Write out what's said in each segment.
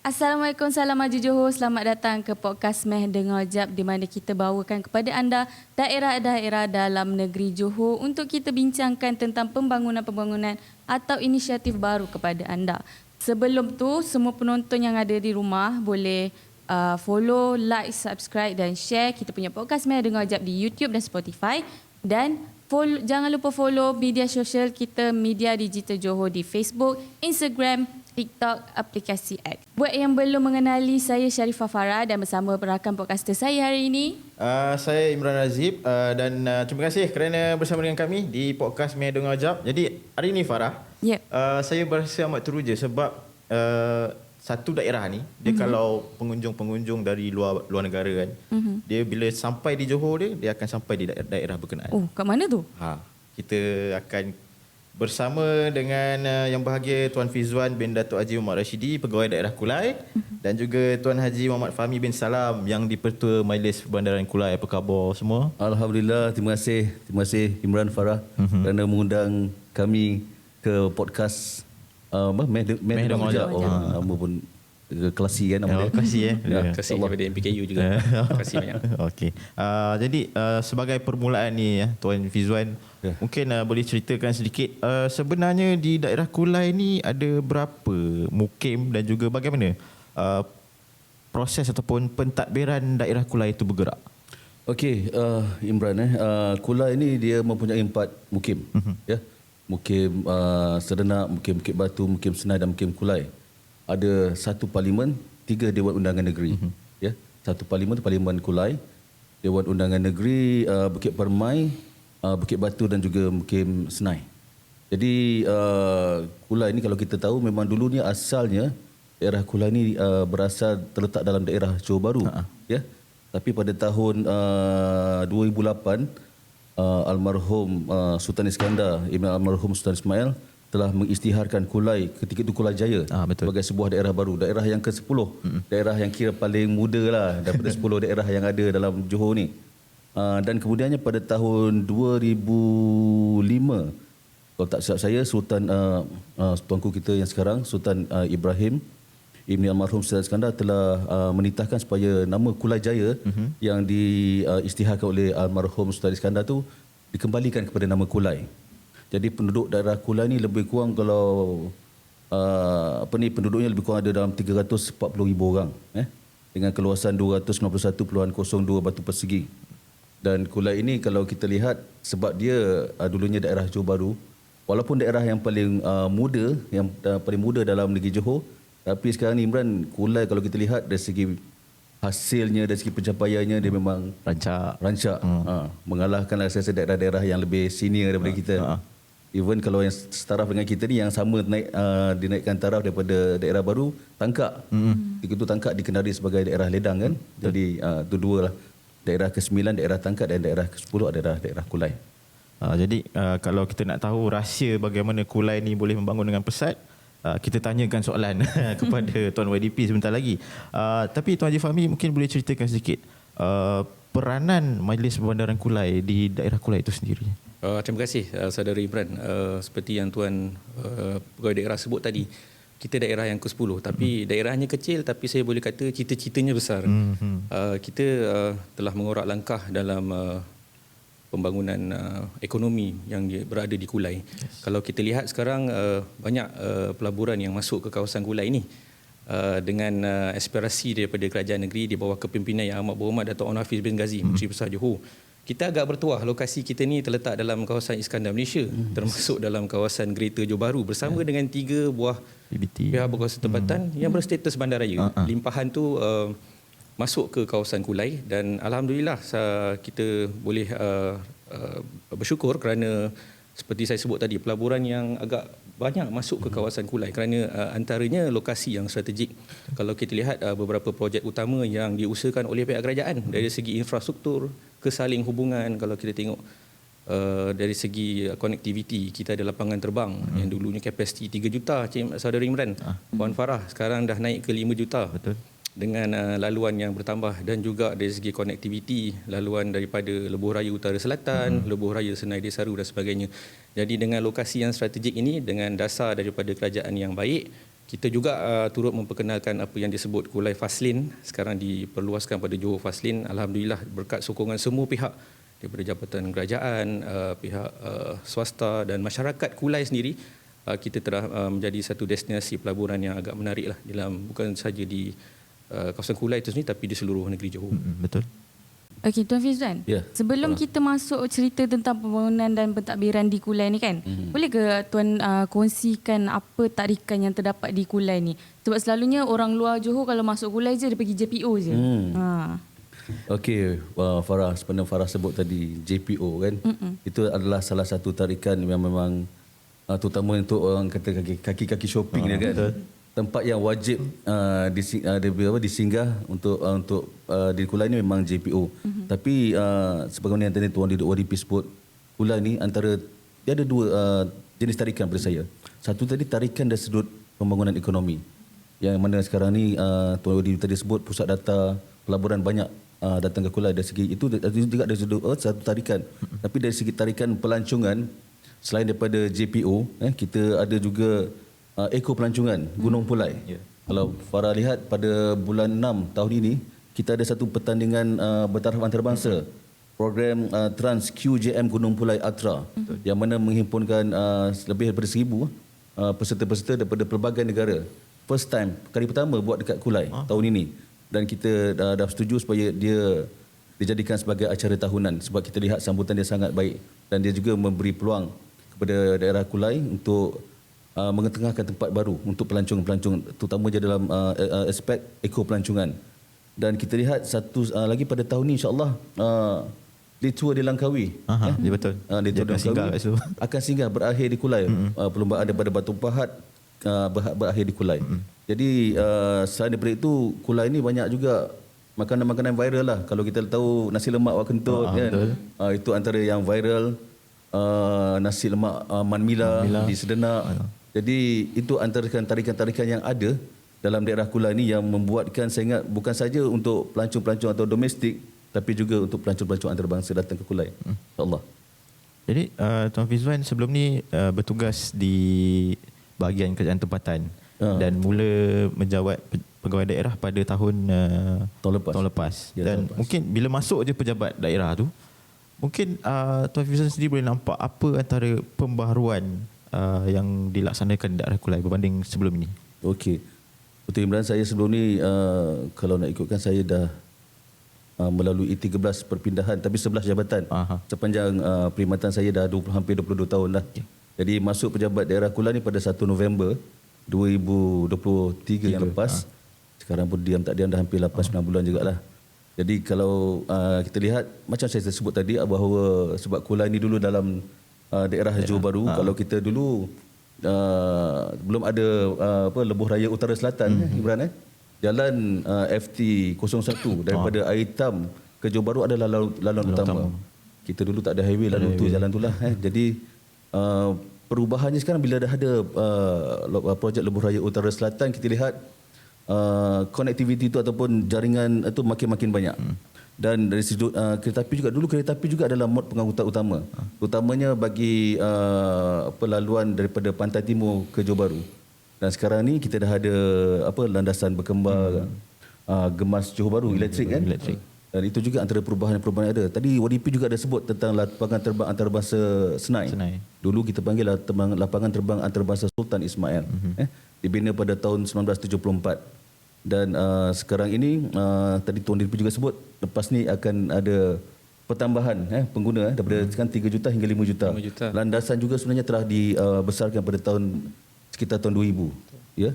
Assalamualaikum, salam maju Johor. Selamat datang ke podcast Meh Dengar Jap, di mana kita bawakan kepada anda daerah-daerah dalam negeri Johor untuk kita bincangkan tentang pembangunan-pembangunan atau inisiatif baru kepada anda. Sebelum tu, semua penonton yang ada di rumah boleh follow, like, subscribe dan share kita punya podcast Meh Dengar Jap di YouTube dan Spotify. Dan jangan lupa follow media sosial kita, Media Digital Johor, di Facebook, Instagram, TikTok, aplikasi X. Buat yang belum mengenali, saya Sharifah Farah dan bersama rakan podcaster saya hari ini. Saya Imran Razib dan terima kasih kerana bersama dengan kami di podcast Meh Dengar Jap. Jadi hari ini Farah, saya berasa amat teruja sebab satu daerah ni dia kalau pengunjung-pengunjung dari luar negara kan, dia bila sampai di Johor dia akan sampai di daerah berkenaan. Oh, kat mana tu? Kita akan bersama dengan Yang Bahagia Tuan Fizwan bin Datuk Haji Muhammad Rashidi, Pegawai Daerah Kulai, dan juga Tuan Haji Muhammad Fahmi bin Salam, yang di-Pertua Majlis Perbandaran Kulai. Apa khabar semua? Alhamdulillah, terima kasih Imran Farah kerana mengundang kami ke podcast Meh Dengar Jap. Nama pun klasi kan nama dia. Klasi Terima kasih kepada MPKU juga. Terima kasih banyak. Okey. Jadi sebagai permulaan ni Tuan Fizwan, mungkin boleh ceritakan sedikit sebenarnya di daerah Kulai ni ada berapa mukim dan juga bagaimana proses ataupun pentadbiran daerah Kulai itu bergerak? Okey, Imran Kulai ni dia mempunyai 4 mukim. Ya. Mukim Serenak, mukim Bukit Batu, mukim Senai dan mukim Kulai. Ada 1 parlimen, 3 Dewan Undangan Negeri. Ya, 1 parlimen tu Parlimen Kulai, Dewan Undangan Negeri Bukit Permai, Bukit Batu dan juga mukim Senai. Jadi Kulai ni kalau kita tahu memang dulunya asalnya daerah Kulai ni berasal terletak dalam daerah Johor Bahru. Ya. Tapi pada tahun 2008 almarhum Sultan Iskandar, almarhum Sultan Ismail telah mengisytiharkan Kulai, ketika itu Kulai Jaya, sebagai sebuah daerah baru, daerah yang ke-10, daerah yang kira paling muda lah daripada 10 daerah yang ada dalam Johor ni. Dan kemudiannya pada tahun 2005, kalau tak silap saya, Sultan tuanku kita yang sekarang, Sultan Ibrahim Ibni almarhum Sultan Iskandar telah menitahkan supaya nama Kulai Jaya yang diisytiharkan oleh almarhum Sultan Iskandar tu dikembalikan kepada nama Kulai. Jadi penduduk daerah Kulai ni lebih kurang kalau penduduknya lebih kurang ada dalam 340,000 orang dengan keluasan 291.02 batu persegi. Dan Kulai ini kalau kita lihat, sebab dia dulunya daerah Johor Bahru, walaupun daerah yang paling muda dalam negeri Johor, tapi sekarang ni Imran, Kulai kalau kita lihat dari segi hasilnya, dari segi pencapaiannya, dia memang rancak. Mengalahkan rasa daerah-daerah yang lebih senior daripada kita. Even kalau yang setaraf dengan kita ni, yang sama dinaikkan taraf daripada daerah baru, Tangkak. Itu Tangkak dikenali sebagai daerah ledang kan. Jadi itu dua lah. Daerah ke-9 daerah Tangkak dan daerah ke-10 adalah daerah Kulai. Jadi kalau kita nak tahu rahsia bagaimana Kulai ni boleh membangun dengan pesat, kita tanyakan soalan kepada Tuan YDP sebentar lagi. Tapi Tuan Haji Fahmi mungkin boleh ceritakan sedikit peranan Majlis Perbandaran Kulai di daerah Kulai itu sendiri. Terima kasih saudara Imran. Seperti yang Tuan Pegawai Daerah sebut tadi, kita daerah yang ke-10, tapi daerahnya kecil, tapi saya boleh kata cita-citanya besar. Kita telah mengorak langkah dalam pembangunan ekonomi yang berada di Kulai. Kalau kita lihat sekarang banyak pelaburan yang masuk ke kawasan Kulai ini dengan aspirasi daripada kerajaan negeri di bawah kepimpinan Yang Amat Berhormat Dato' Onn Hafiz bin Ghazi, Menteri Besar Johor. Kita agak bertuah, lokasi kita ni terletak dalam kawasan Iskandar Malaysia, termasuk dalam kawasan Greater Johor Bahru bersama dengan 3 buah pihak berkuasa tempatan yang berstatus bandaraya. Limpahan tu masuk ke kawasan Kulai dan alhamdulillah kita boleh bersyukur kerana seperti saya sebut tadi, pelaburan yang agak banyak masuk ke kawasan Kulai kerana antaranya lokasi yang strategik. Kalau kita lihat beberapa projek utama yang diusahakan oleh pihak kerajaan dari segi infrastruktur, kesaling hubungan, kalau kita tengok dari segi konektiviti, kita ada lapangan terbang yang dulunya kapasiti 3 juta, saudara Imran, Puan Farah, sekarang dah naik ke 5 juta. Betul. Dengan laluan yang bertambah dan juga dari segi konektiviti, laluan daripada Lebuh Raya Utara Selatan, Lebuh Raya Senai Desaru dan sebagainya. Jadi dengan lokasi yang strategik ini, dengan dasar daripada kerajaan yang baik, Kita juga turut memperkenalkan apa yang disebut Kulai Faslin, sekarang diperluaskan pada Johor Faslin. Alhamdulillah berkat sokongan semua pihak daripada Jabatan Kerajaan, pihak swasta dan masyarakat Kulai sendiri, kita telah menjadi satu destinasi pelaburan yang agak menarik lah dalam, bukan saja di kawasan Kulai itu sendiri tapi di seluruh negeri Johor. Betul. Okey, Tuan Fizwan. Ya. Sebelum kita masuk cerita tentang pembangunan dan pentadbiran di Kulai ni kan, boleh ke Tuan kongsikan apa tarikan yang terdapat di Kulai ni? Sebab selalunya orang luar Johor kalau masuk Kulai je dia pergi JPO je. Okey, Farah, sebenarnya Farah sebut tadi JPO kan. Itu adalah salah satu tarikan yang memang terutama untuk orang kata kaki-kaki shopping dia kan. Tempat yang wajib disinggah untuk di Kulai ni memang JPO. Tapi sebagaimana yang tadi Tuan ODP sebut, Kulai ni antara dia ada dua jenis tarikan pada saya. Satu tadi tarikan dari sudut pembangunan ekonomi. Yang mana sekarang ni Tuan ODP tadi sebut pusat data pelaburan banyak datang ke Kulai. Dari segi itu juga dari sudut satu tarikan. Tapi dari segi tarikan pelancongan, selain daripada JPO, kita ada juga Eko Pelancongan Gunung Pulai. Kalau Farah lihat pada bulan 6 tahun ini, kita ada satu pertandingan bertaraf antarabangsa, program Trans QJM Gunung Pulai Atra, yang mana menghimpunkan lebih daripada 1,000 peserta-peserta daripada pelbagai negara. First time, kali pertama buat dekat Kulai tahun ini. Dan kita dah setuju supaya dia dijadikan sebagai acara tahunan sebab kita lihat sambutan dia sangat baik dan dia juga memberi peluang kepada daerah Kulai untuk mengetengahkan tempat baru untuk pelancong-pelancong, terutamanya dalam aspek eko pelancongan. Dan kita lihat satu lagi pada tahun ini insya-Allah di tour di Langkawi. Ya betul. Di tour di Langkawi akan singgah berakhir di Kulai. Perlombaan daripada Batu Pahat berakhir di Kulai. Jadi selain daripada itu, Kulai ni banyak juga makanan-makanan viral lah. Kalau kita tahu nasi lemak wak kentut kan. Itu antara yang viral. Nasi lemak Manmila di Sedenak. Jadi itu antara tarikan-tarikan yang ada dalam daerah Kulai ni yang membuatkan saya ingat bukan saja untuk pelancong-pelancong atau domestik tapi juga untuk pelancong-pelancong antarabangsa datang ke Kulai. InsyaAllah. Jadi Tuan Fizwan sebelum ni bertugas di bahagian kerajaan tempatan dan mula menjawat pegawai daerah pada tahun lepas. Ya, dan mungkin bila masuk je pejabat daerah tu, mungkin Tuan Fizwan sendiri boleh nampak apa antara pembaharuan yang dilaksanakan di daerah Kulai berbanding sebelum ini. Okey. Betul Imran, saya sebelum ni kalau nak ikutkan saya dah melalui 13 perpindahan tapi 11 jabatan. Sepanjang perkhidmatan saya dah hampir 22 tahun dah. Jadi masuk pejabat daerah Kulai ni pada 1 November 2023 yang lepas. Sekarang pun diam tak diam dah hampir 8-9 bulan jugalah. Jadi kalau kita lihat macam saya sebut tadi bahawa sebab Kulai ni dulu dalam daerah Johor Bahru, kalau kita dulu belum ada Lebuh Raya Utara Selatan Imran jalan FT01 daripada Air Hitam ke Johor Bahru adalah laluan utama. Kita dulu tak ada highway lalu tu jalan itulah jadi perubahannya sekarang bila dah ada projek Lebuh Raya Utara Selatan, kita lihat connectivity itu ataupun jaringan itu makin banyak. Dan dari sudut kereta api juga, dulu kereta api juga adalah mod pengangkutan utama, terutamanya bagi laluan daripada pantai timur ke Johor Bahru. Dan sekarang ni kita dah ada landasan berkembar gemas Johor Bahru elektrik kan. Dan itu juga antara perubahan-perubahan yang ada. Tadi ODP juga ada sebut tentang lapangan terbang antarabangsa Senai. Dulu kita panggil lapangan terbang antarabangsa Sultan Ismail. Dibina pada tahun 1974. Dan sekarang ini tadi Tuan Dirpi juga sebut lepas ni akan ada pertambahan pengguna daripada sekarang 3 juta hingga 5 juta. Landasan juga sebenarnya telah dibesarkan pada sekitar tahun 2000 ya.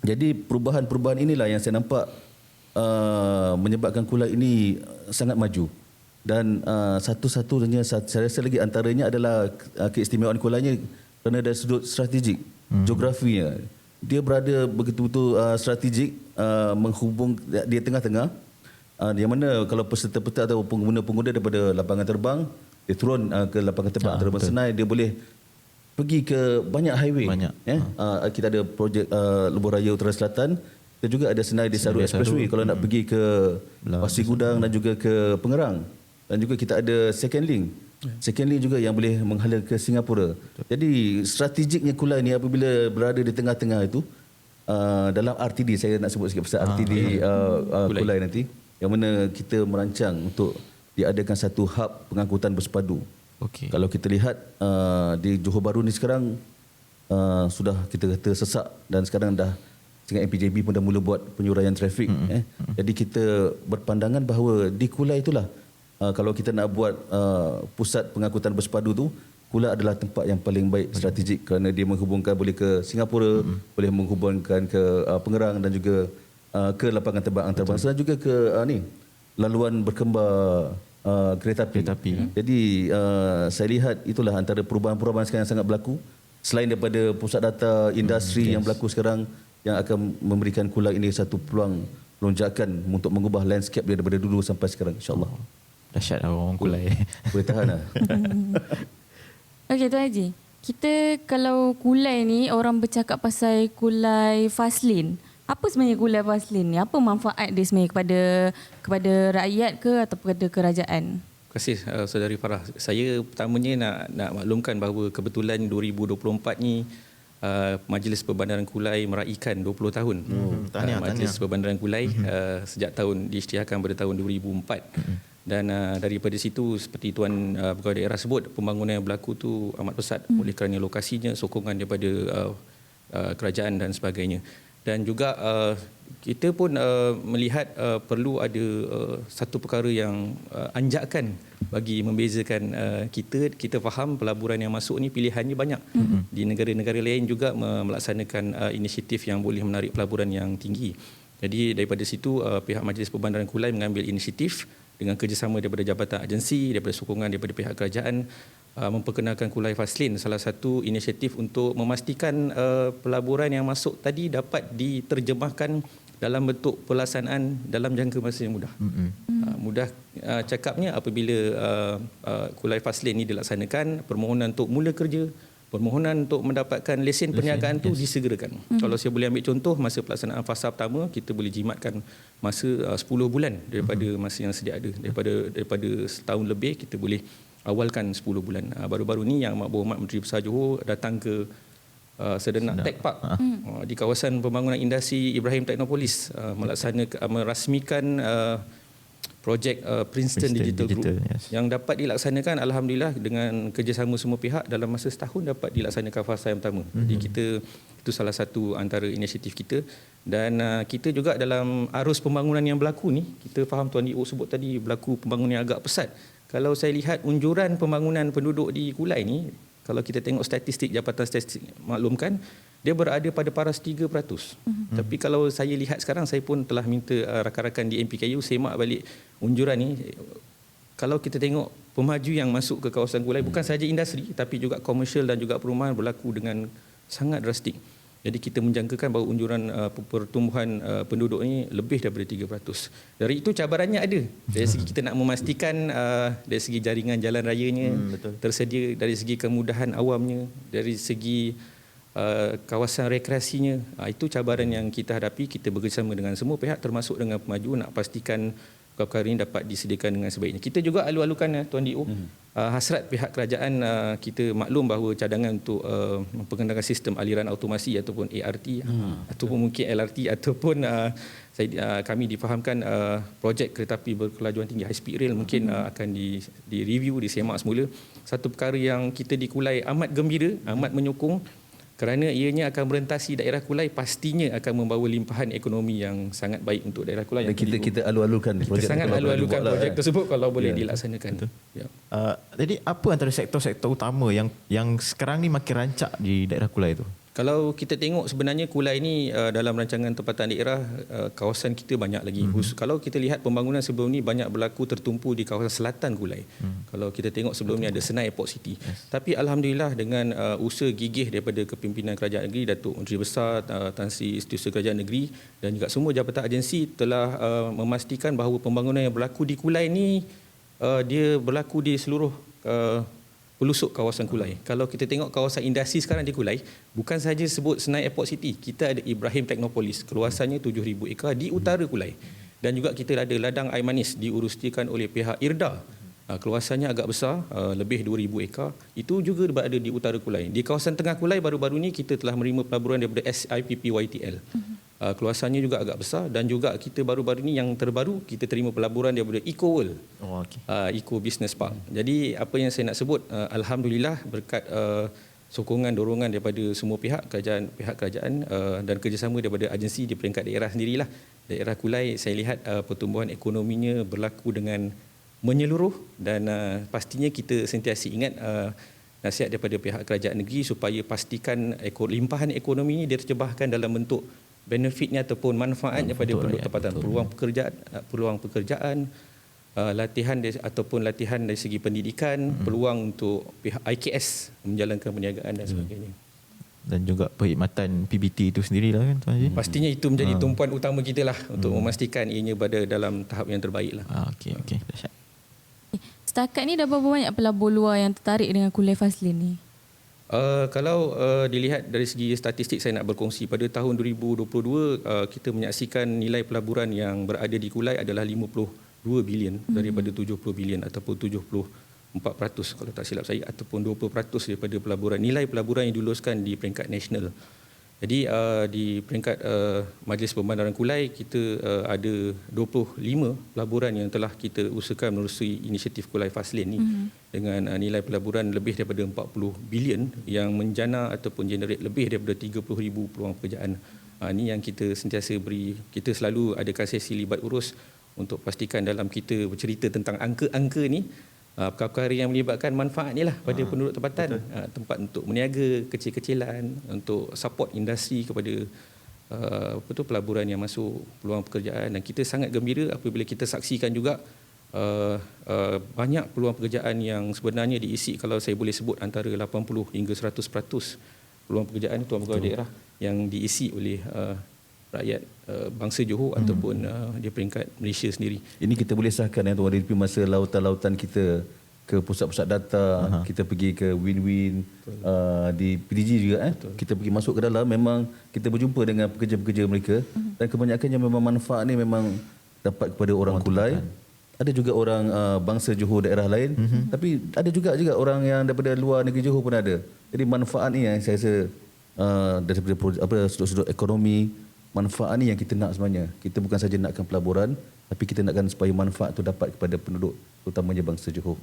Jadi perubahan-perubahan inilah yang saya nampak menyebabkan Kulai ini sangat maju. Dan satu-satunya saya rasa lagi antaranya adalah keistimewaan Kulainya kerana dari sudut strategik, geografinya. Dia berada begitu-betul strategik menghubung di tengah-tengah yang mana kalau peserta-peserta atau pengguna-pengguna daripada lapangan terbang dia turun ke lapangan terbang antarabangsa Senai, dia boleh pergi ke banyak highway. Kita ada projek Lebuh Raya Utara Selatan, kita juga ada Senai Desaru Expressway kalau nak pergi ke Pasir Gudang dan juga ke Pengerang. Dan juga kita ada second link juga yang boleh menghala ke Singapura. Jadi strategiknya Kulai ni apabila berada di tengah-tengah itu dalam RTD, saya nak sebut sikit pasal RTD Kulai nanti, yang mana kita merancang untuk diadakan satu hub pengangkutan bersepadu. Okey. Kalau kita lihat di Johor Bahru ni sekarang sudah kita kata sesak, dan sekarang dah dengan MPJB pun dah mula buat penyuraian trafik. Jadi kita berpandangan bahawa di Kulai itulah kalau kita nak buat pusat pengangkutan bersepadu tu, Kulai adalah tempat yang paling baik strategik kerana dia menghubungkan boleh ke Singapura, boleh menghubungkan ke Pengerang dan juga ke lapangan terbang antarabangsa dan juga ke laluan berkembar kereta api. Jadi saya lihat itulah antara perubahan-perubahan sekarang yang sangat berlaku, selain daripada pusat data industri yang berlaku sekarang, yang akan memberikan Kulai ini satu peluang lonjakan untuk mengubah landscape dia daripada dulu sampai sekarang, insyaAllah. Dahsyat orang Kulai. Boleh tahan lah. Okey Tuan Haji, kita kalau Kulai ni orang bercakap pasal Kulai fast lane. Apa sebenarnya Kulai fast lane ni? Apa manfaat dia sebenarnya kepada rakyat ke atau kepada kerajaan? Terima kasih Saudari Farah. Saya pertamanya nak maklumkan bahawa kebetulan 2024 ni Majlis Perbandaran Kulai meraikan 20 tahun. Majlis Perbandaran Kulai sejak tahun diisytiharkan pada tahun 2004. Dan daripada situ seperti Tuan Pegawai Daerah sebut, pembangunan yang berlaku tu amat pesat oleh kerana lokasinya, sokongan daripada kerajaan dan sebagainya. Dan juga kita pun melihat perlu ada satu perkara yang anjakan bagi membezakan kita faham pelaburan yang masuk ni pilihannya banyak. Di negara-negara lain juga melaksanakan inisiatif yang boleh menarik pelaburan yang tinggi. Jadi daripada situ pihak Majlis Perbandaran Kulai mengambil inisiatif dengan kerjasama daripada jabatan agensi, daripada sokongan daripada pihak kerajaan, memperkenalkan Kulai Fast Lane, salah satu inisiatif untuk memastikan pelaburan yang masuk tadi dapat diterjemahkan dalam bentuk pelaksanaan dalam jangka masa yang mudah. Mudah cakapnya, apabila Kulai Fast Lane ini dilaksanakan, permohonan untuk mula kerja, permohonan untuk mendapatkan lesen perniagaan tu disegerakan. Kalau saya boleh ambil contoh, masa pelaksanaan fasa pertama kita boleh jimatkan masa 10 bulan daripada masa yang sedia ada. Daripada setahun lebih kita boleh awalkan 10 bulan. Baru-baru ni yang Amat Berhormat Menteri Besar Johor datang ke Sedenak Tech Park di kawasan pembangunan industri Ibrahim Technopolis, merasmikan projek Princeton Digital Group yang dapat dilaksanakan alhamdulillah dengan kerjasama semua pihak dalam masa setahun dapat dilaksanakan fasa yang pertama. Jadi itu salah satu antara inisiatif kita, dan kita juga dalam arus pembangunan yang berlaku ni, kita faham Tuan D.O sebut tadi berlaku pembangunan yang agak pesat. Kalau saya lihat unjuran pembangunan penduduk di Kulai ni, kalau kita tengok statistik Jabatan Statistik maklumkan, dia berada pada paras 3%. Tapi kalau saya lihat sekarang, saya pun telah minta rakan-rakan di MPKU semak balik unjuran ni. Kalau kita tengok pemaju yang masuk ke kawasan Kulai, bukan sahaja industri tapi juga komersial dan juga perumahan berlaku dengan sangat drastik. Jadi kita menjangkakan bahawa unjuran pertumbuhan penduduk ini lebih daripada 3%. Dari itu cabarannya ada. Dari segi kita nak memastikan dari segi jaringan jalan rayanya tersedia, dari segi kemudahan awamnya, dari segi kawasan rekreasinya. Itu cabaran yang kita hadapi. Kita bekerjasama dengan semua pihak termasuk dengan pemaju nak pastikan perkara ini dapat disediakan dengan sebaiknya. Kita juga alu-alukan Tuan D.O. Hasrat pihak kerajaan, kita maklum bahawa cadangan untuk memperkenalkan sistem aliran automasi ataupun ART ataupun mungkin LRT ataupun kami difahamkan projek kereta api berkelajuan tinggi high speed rail mungkin akan direview, disemak semula. Satu perkara yang kita di Kulai amat gembira, amat menyokong, kerana ianya akan merentasi daerah Kulai, pastinya akan membawa limpahan ekonomi yang sangat baik untuk daerah Kulai. Dan kita alu-alukan projek, sangat alu-alukan projek tersebut kalau boleh dilaksanakan. Jadi apa antara sektor-sektor utama yang sekarang ni makin rancak di daerah Kulai tu? Kalau kita tengok sebenarnya Kulai ni dalam rancangan tempatan daerah, kawasan kita banyak lagi. Kalau kita lihat pembangunan sebelum ni banyak berlaku tertumpu di kawasan selatan Kulai. Kalau kita tengok sebelum ni ada Senai Airport City. Tapi alhamdulillah dengan usaha gigih daripada kepimpinan kerajaan negeri, Datuk Menteri Besar, Tan Sri Setiausaha Kerajaan Negeri dan juga semua jabatan agensi telah memastikan bahawa pembangunan yang berlaku di Kulai ni dia berlaku di seluruh pelusuk kawasan Kulai. Kalau kita tengok kawasan industri sekarang di Kulai, bukan sahaja sebut Senai Airport City, kita ada Ibrahim Technopolis, keluasannya 7,000 ekar di utara Kulai. Dan juga kita ada ladang air manis diurusikan oleh pihak IRDA Keluasannya agak besar, lebih 2,000 ekar. Itu juga berada di utara Kulai. Di kawasan tengah Kulai baru-baru ni kita telah menerima pelaburan daripada SIPPYTL. Keluasannya juga agak besar dan juga kita baru-baru ni yang terbaru kita terima pelaburan daripada Eco World. Eco Business Park. Jadi apa yang saya nak sebut, alhamdulillah berkat sokongan dorongan daripada semua pihak kerajaan dan kerjasama daripada agensi di peringkat daerah sendirilah. Daerah Kulai saya lihat pertumbuhan ekonominya berlaku dengan menyeluruh dan pastinya kita sentiasa ingat nasihat daripada pihak kerajaan negeri supaya pastikan limpahan ekonomi ini diterjemahkan dalam bentuk benefitnya ataupun manfaatnya pada penduduk tempatan, peluang pekerjaan, latihan ataupun latihan dari segi pendidikan, peluang untuk pihak IKS menjalankan perniagaan dan sebagainya. Dan juga perkhidmatan PBT itu sendirilah kan Tuan Haji. Pastinya itu menjadi tumpuan utama kita lah untuk memastikan ianya berada dalam tahap yang terbaik lah. Okey. Dahsyat. Setakat ni dah berapa banyak pelabur luar yang tertarik dengan Kulai Faslin ni? Kalau dilihat dari segi statistik saya nak berkongsi, pada tahun 2022 kita menyaksikan nilai pelaburan yang berada di Kulai adalah 52 bilion daripada 70 bilion ataupun 74% kalau tak silap saya, ataupun 20% daripada pelaburan, nilai pelaburan yang diluluskan di peringkat nasional. Jadi di peringkat Majlis Pembandaran Kulai kita ada 25 pelaburan yang telah kita usahakan menerusi inisiatif Kulai Faslin ni dengan nilai pelaburan lebih daripada 40 bilion yang menjana ataupun generate lebih daripada 30,000 peluang pekerjaan. Ini yang kita sentiasa beri, kita selalu adakan sesi libat urus untuk pastikan dalam kita bercerita tentang angka-angka ni, perkara yang melibatkan manfaat ni lah pada penduduk tempatan, tempat untuk meniaga kecil-kecilan, untuk support industri kepada pelaburan yang masuk peluang pekerjaan. Dan kita sangat gembira apabila kita saksikan juga banyak peluang pekerjaan yang sebenarnya diisi, kalau saya boleh sebut antara 80 hingga 100% peluang pekerjaan tuan pegawai daerah yang diisi oleh rakyat bangsa Johor ataupun di peringkat Malaysia sendiri. Ini kita boleh sahkan Tuan Rizpi, masa lautan-lautan kita ke pusat-pusat data, kita pergi ke Win-Win di PDG juga kita pergi masuk ke dalam, memang kita berjumpa dengan pekerja-pekerja mereka dan kebanyakannya memang manfaat ni memang dapat kepada orang Kulai. Ada juga orang bangsa Johor daerah lain, tapi ada juga orang yang daripada luar negeri Johor pun ada. Jadi manfaat ni yang saya rasa daripada sudut-sudut ekonomi, manfaat ni yang kita nak sebenarnya. Kita bukan saja nakkan pelaburan, tapi kita nakkan supaya manfaat tu dapat kepada penduduk, terutamanya bangsa Johor.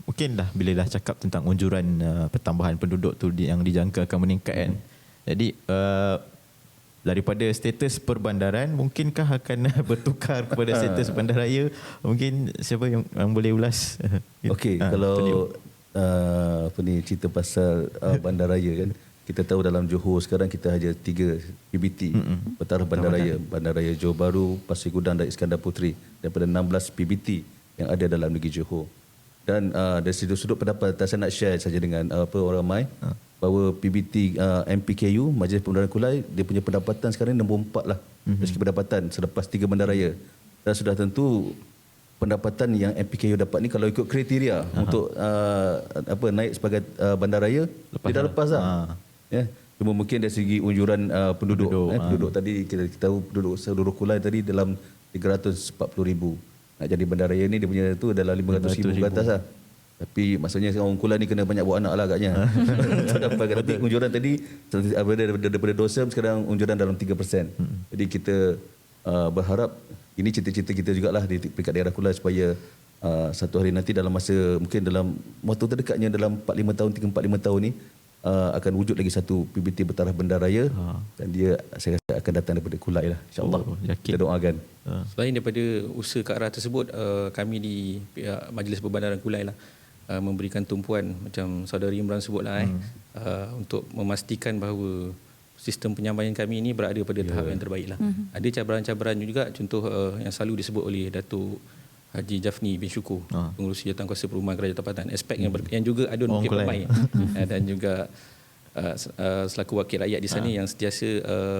Mungkin dah bila dah cakap tentang unjuran pertambahan penduduk tu yang dijangka akan meningkat kan. Jadi daripada status perbandaran mungkinkah akan bertukar kepada status bandaraya? Mungkin siapa yang boleh ulas? Okey, kalau cerita pasal bandaraya kan. Kita tahu dalam Johor sekarang kita ada 3 PBT pentaraf bandaraya. Bandaraya Johor Bahru, Pasir Gudang dan Iskandar Puteri, daripada 16 PBT yang ada dalam negeri Johor. Dan dari sudut pendapatan saya nak share saja dengan orang ramai bahawa PBT MPKU, Majlis Pembandaran Kulai, dia punya pendapatan sekarang nombor 4 lah dari segi pendapatan selepas 3 bandaraya. Dan sudah tentu pendapatan yang MPKU dapat ni kalau ikut kriteria untuk naik sebagai bandaraya, dia dah lepas dah. Ya, cuma mungkin dari segi unjuran penduduk. Penduduk tadi kita tahu penduduk seluruh Kulai tadi dalam 340,000. Nak jadi bandaraya ni dia punya tu adalah 500,000 ke atas lah. Tapi maksudnya orang Kulai ni kena banyak buat anak lah agaknya. Nanti unjuran tadi daripada DOSEM sekarang unjuran dalam 3%. Jadi kita berharap ini cita-cita kita jugalah di peringkat daerah Kulai supaya satu hari nanti dalam masa mungkin dalam waktu terdekatnya dalam 4-5 tahun 3-4-5 tahun ni akan wujud lagi satu PBT bertaraf bandaraya dan dia saya rasa akan datang daripada Kulai lah, insya-Allah. Kita doakan. Selain daripada usaha ke arah tersebut, kami di pihak Majlis Pembandaran Kulai lah memberikan tumpuan macam saudari Imran sebutlah untuk memastikan bahawa sistem penyampaian kami ini berada pada tahap yang terbaik lah. Ada cabaran-cabaran juga, contoh yang selalu disebut oleh Datuk Haji Jafni bin Syukur, pengurusi Jawatankuasa Perumahan Kerajaan Tempatan, aspek yang juga ada Bukit Permai dan juga selaku wakil rakyat di sana yang sentiasa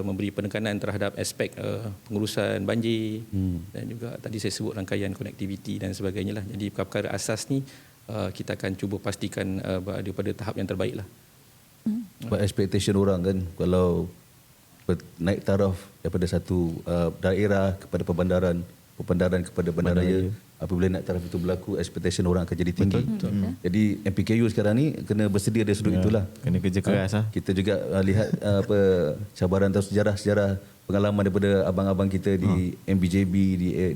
memberi penekanan terhadap aspek pengurusan banjir dan juga tadi saya sebut rangkaian konektiviti dan sebagainya lah. Jadi perkara asas ni kita akan cuba pastikan berada pada tahap yang terbaik lah. Buat expectation orang kan, kalau naik taraf daripada satu daerah kepada perbandaran perpendaran kepada bandaraya. Apabila nak taraf itu berlaku, expectation orang akan jadi tinggi. Jadi MPKU sekarang ni kena bersedia dari sudut itulah. Kena kerja keras lah. Kita juga lihat cabaran atau sejarah pengalaman daripada abang-abang kita di MBJB,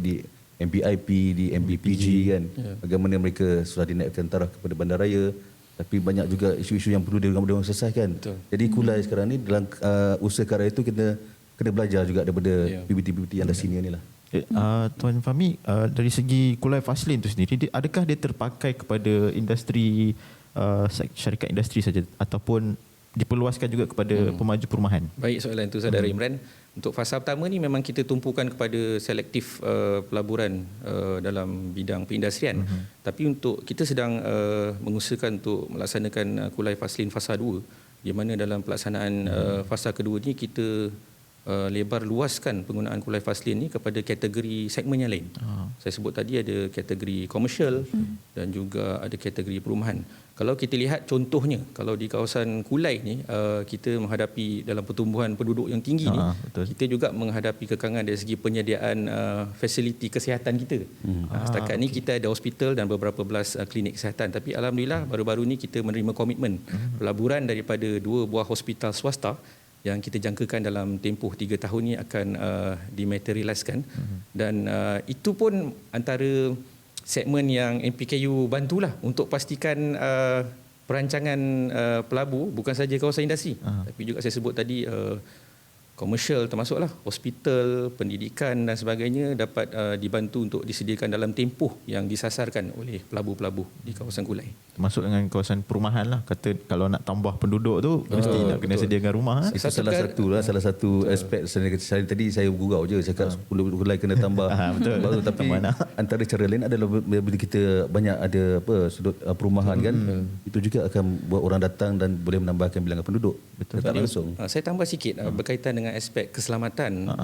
di MPIP, di MBPG kan. Bagaimana mereka sudah dinaikkan taraf kepada bandaraya. Tapi banyak juga isu-isu yang perlu diorang selesaikan. Jadi Kulai sekarang ni dalam usaha karya itu kena belajar juga daripada PBT-PBT yang dah senior ni lah. Tuan Fahmi, dari segi Kulai Fastlane itu sendiri, adakah dia terpakai kepada industri, syarikat industri saja ataupun diperluaskan juga kepada pemaju perumahan? Baik soalan itu Saudara Imran. Untuk fasa pertama ni memang kita tumpukan kepada selektif pelaburan dalam bidang perindustrian. Tapi untuk kita sedang mengusahakan untuk melaksanakan Kulai Fastlane fasa 2, di mana dalam pelaksanaan fasa kedua ni kita lebar luaskan penggunaan Kulai Fastlane ni kepada kategori segmen yang lain. Saya sebut tadi ada kategori komersial dan juga ada kategori perumahan. Kalau kita lihat contohnya, kalau di kawasan Kulai ni kita menghadapi dalam pertumbuhan penduduk yang tinggi ni, kita juga menghadapi kekangan dari segi penyediaan fasiliti kesihatan kita. Setakat ni kita ada hospital dan beberapa belas klinik kesihatan, tapi alhamdulillah baru-baru ni kita menerima komitmen pelaburan daripada 2 buah hospital swasta yang kita jangkakan dalam tempoh 3 tahun ni akan dimaterialiskan. Dan itu pun antara segmen yang MPKU bantulah untuk pastikan perancangan pelabur bukan saja kawasan industri, tapi juga saya sebut tadi komersial termasuklah hospital, pendidikan dan sebagainya dapat dibantu untuk disediakan dalam tempoh yang disasarkan oleh pelabur-pelabur di kawasan Kulai. Termasuk dengan kawasan perumahan lah. Kata kalau nak tambah penduduk tu mesti nak kena sediakan rumah. Itu salah satu aspek saya tadi saya gurau je cakap 10 Kulai kena tambah. Baru, tapi antara cara lain adalah bila kita banyak ada sudut perumahan kan, itu juga akan buat orang datang dan boleh menambahkan bilangan penduduk. Tak langsung. Saya tambah sikit berkaitan dengan aspek keselamatan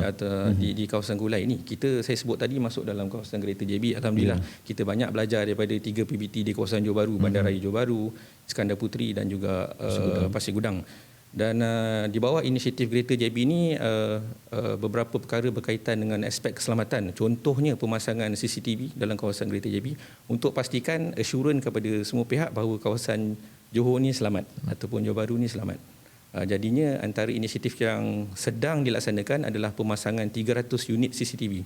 di kawasan Kulai ini. Saya sebut tadi masuk dalam kawasan Greater JB. Alhamdulillah kita banyak belajar daripada 3 PBT di kawasan Johor Bahru, Bandaraya Johor Bahru, Iskandar Puteri dan juga Pasir Gudang. Dan di bawah inisiatif Greater JB ini beberapa perkara berkaitan dengan aspek keselamatan. Contohnya pemasangan CCTV dalam kawasan Greater JB untuk pastikan assurance kepada semua pihak bahawa kawasan Johor ni selamat ataupun Johor Bahru ni selamat. Jadinya antara inisiatif yang sedang dilaksanakan adalah pemasangan 300 unit CCTV.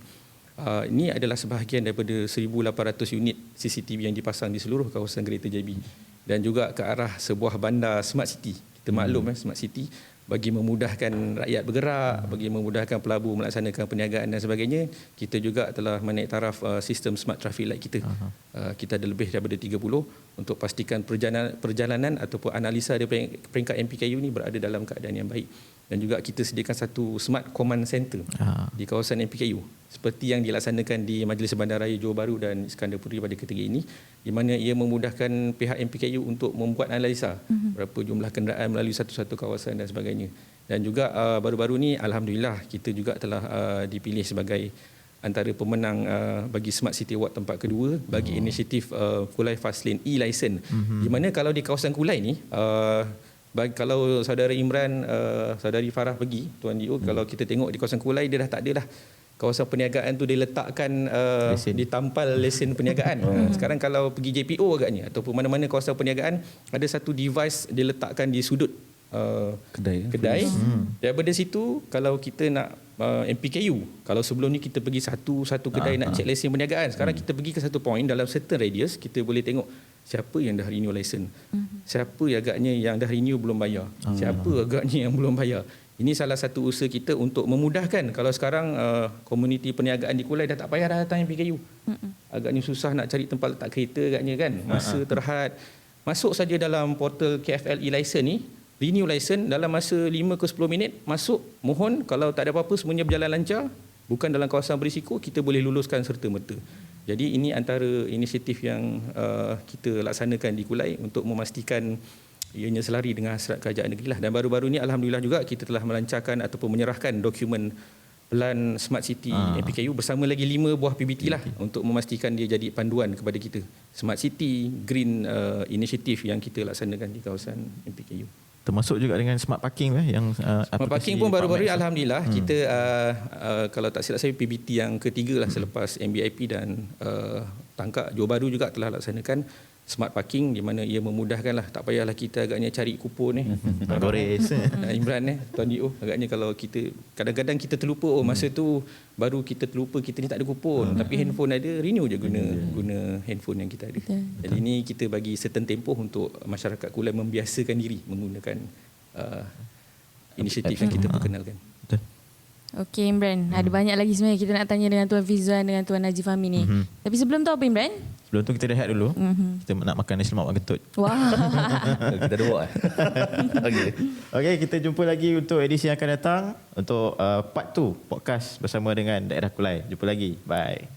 Ini adalah sebahagian daripada 1,800 unit CCTV yang dipasang di seluruh kawasan Greater JB dan juga ke arah sebuah bandar Smart City. Kita maklum Smart City bagi memudahkan rakyat bergerak, bagi memudahkan pelabur melaksanakan perniagaan dan sebagainya, kita juga telah menaik taraf sistem Smart Traffic Light kita. Kita ada lebih daripada 30 untuk pastikan perjalanan ataupun analisa dari peringkat MPKU ni berada dalam keadaan yang baik. Dan juga kita sediakan satu Smart Command Center di kawasan MPKU seperti yang dilaksanakan di Majlis Bandaraya Johor Bahru dan Iskandar Puteri pada ketika ini, di mana ia memudahkan pihak MPKU untuk membuat analisa berapa jumlah kenderaan melalui satu-satu kawasan dan sebagainya. Dan juga baru-baru ni alhamdulillah kita juga telah dipilih sebagai antara pemenang bagi Smart City Award tempat kedua bagi inisiatif Kulai Fastlane e-license. Di mana kalau di kawasan Kulai ni kalau saudara Imran, saudari Farah pergi, Tuan Dio, kalau kita tengok di kawasan Kulai dia dah tak ada dah kawasan perniagaan tu diletakkan ditampal lesen perniagaan. Sekarang kalau pergi JPO agaknya ataupun mana-mana kawasan perniagaan ada satu device diletakkan di sudut kedai. Daripada situ kalau kita nak MPKU, kalau sebelum ni kita pergi satu kedai nak cek lesen perniagaan, sekarang kita pergi ke satu point dalam certain radius, kita boleh tengok siapa yang dah renew lesen, siapa agaknya yang dah renew belum bayar, siapa agaknya yang belum bayar. Ini salah satu usaha kita untuk memudahkan. Kalau sekarang komuniti perniagaan di Kulai dah tak payah dah datang MPKU. Agaknya susah nak cari tempat letak kereta agaknya kan, masa terhad. Masuk saja dalam portal KFL e-license ni, renew license dalam masa 5 ke 10 minit, masuk, mohon kalau tak ada apa-apa semuanya berjalan lancar, bukan dalam kawasan berisiko, kita boleh luluskan serta-merta. Jadi ini antara inisiatif yang kita laksanakan di Kulai untuk memastikan ianya selari dengan hasrat kerajaan negeri lah. Dan baru-baru ni alhamdulillah juga kita telah melancarkan ataupun menyerahkan dokumen pelan Smart City MPKU bersama lagi 5 buah PBT lah untuk memastikan dia jadi panduan kepada kita. Smart City Green Initiative yang kita laksanakan di kawasan MPKU. termasuk juga dengan smart parking yang Smart parking pun baru-baru alhamdulillah kita kalau tak silap saya PBT yang ketiga lah selepas MBIP dan Tangkak Johor Bahru juga telah laksanakan smart parking di mana ia memudahkan lah, tak payahlah kita agaknya cari kupon Gores Imran Tuan DO, agaknya kalau kita kadang-kadang kita terlupa masa tu baru kita terlupa kita ni tak ada kupon tapi handphone ada, renew je guna handphone yang kita ada. Jadi ini kita bagi certain tempoh untuk masyarakat Kulai membiasakan diri menggunakan inisiatif yang kita perkenalkan. Betul. Okey Imran, ada banyak lagi sebenarnya kita nak tanya dengan Tuan Fizzuan dengan Tuan Najib Fahmi ni. Tapi sebelum tu apa Imran? Sebelum tu kita rehat dulu. Kita nak makan nasi lemak mak kentut. Wah. Kita ada buat. Okey, kita jumpa lagi untuk edisi yang akan datang untuk part 2 podcast bersama dengan Daerah Kulai. Jumpa lagi. Bye.